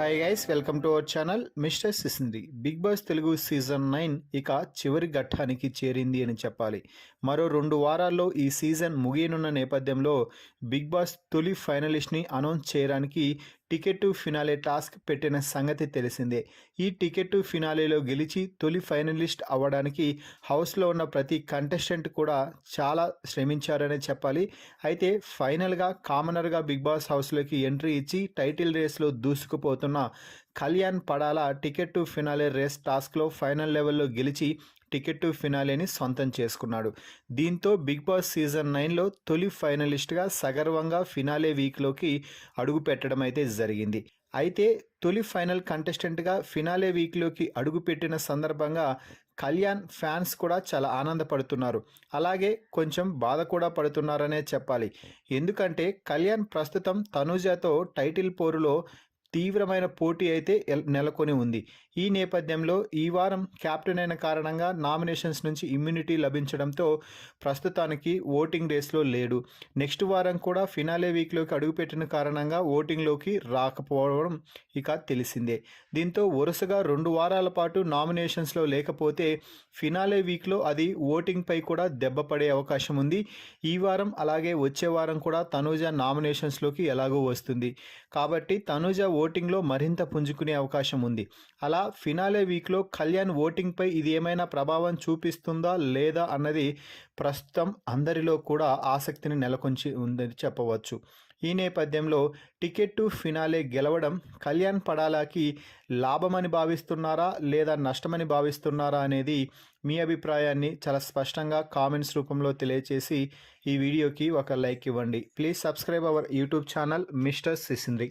Hi guys, welcome to our channel mister Sisindri. Bigg Boss Telugu season 9 ఇక చివరి ఘట్టానికి చేరింది అని చెప్పాలి. మరో 2 వారాల్లో ఈ సీజన్ ముగియనున్న నేపథ్యంలో బిగ్ బాస్ తొలి ఫైనలిస్ట్ని అనౌన్స్ చేయడానికి టికెట్ టు ఫినాలే టాస్క్ పెట్టిన సంగతి తెలిసిందే. ఈ టికెట్ టు ఫినాలేలో గెలిచి తొలి ఫైనలిస్ట్ అవ్వడానికి హౌస్లో ఉన్న ప్రతి కంటెస్టెంట్ కూడా చాలా శ్రమించారనే చెప్పాలి. అయితే ఫైనల్గా కామనర్గా బిగ్ బాస్ హౌస్లోకి ఎంట్రీ ఇచ్చి టైటిల్ రేస్లో దూసుకుపోతున్న Kalyan Padala ticket to finale race టాస్క్లో ఫైనల్ లెవెల్లో గెలిచి టికెట్ టు ఫినాలేని సొంతం చేసుకున్నాడు. దీంతో బిగ్ బాస్ సీజన్ 9లో తొలి ఫైనలిస్ట్గా సగర్వంగా ఫినాలే వీక్లోకి అడుగు పెట్టడం అయితే జరిగింది. అయితే తొలి ఫైనల్ కంటెస్టెంట్గా ఫినాలే వీక్లోకి అడుగుపెట్టిన సందర్భంగా కళ్యాణ్ ఫ్యాన్స్ కూడా చాలా ఆనందపడుతున్నారు. అలాగే కొంచెం బాధ కూడా పడుతున్నారనే చెప్పాలి. ఎందుకంటే కళ్యాణ్ ప్రస్తుతం తనుజతో టైటిల్ పోరులో తీవ్రమైన పోటీ అయితే నెలకొని ఉంది. ఈ నేపథ్యంలో ఈ వారం క్యాప్టెన్ అయిన కారణంగా నామినేషన్స్ నుంచి ఇమ్యూనిటీ లభించడంతో ప్రస్తుతానికి ఓటింగ్ రేస్లో లేడు. నెక్స్ట్ వారం కూడా ఫినాలే వీక్లోకి అడుగుపెట్టిన కారణంగా ఓటింగ్లోకి రాకపోవడం ఇక తెలిసిందే. దీంతో వరుసగా 2 వారాల పాటు నామినేషన్స్లో లేకపోతే ఫినాలే వీక్లో అది ఓటింగ్పై కూడా దెబ్బపడే అవకాశం ఉంది. ఈ వారం అలాగే వచ్చే వారం కూడా తనూజ నామినేషన్స్లోకి ఎలాగో వస్తుంది. కాబట్టి తనూజ ఓటింగ్లో మరింత పుంజుకునే అవకాశం ఉంది. అలా ఫినాలే వీక్లో కళ్యాణ్ ఓటింగ్పై ఇది ఏమైనా ప్రభావం చూపిస్తుందా లేదా అన్నది ప్రస్తుతం అందరిలో కూడా ఆసక్తిని నెలకొంచి ఉందని చెప్పవచ్చు. ఈ నేపథ్యంలో టికెట్ టు ఫినాలే గెలవడం కళ్యాణ్ పడాలాకి లాభమని భావిస్తున్నారా లేదా నష్టమని భావిస్తున్నారా అనేది మీ అభిప్రాయాన్ని చాలా స్పష్టంగా కామెంట్స్ రూపంలో తెలియచేసి ఈ వీడియోకి ఒక లైక్ ఇవ్వండి. Please subscribe our YouTube channel mister సిసింద్రి.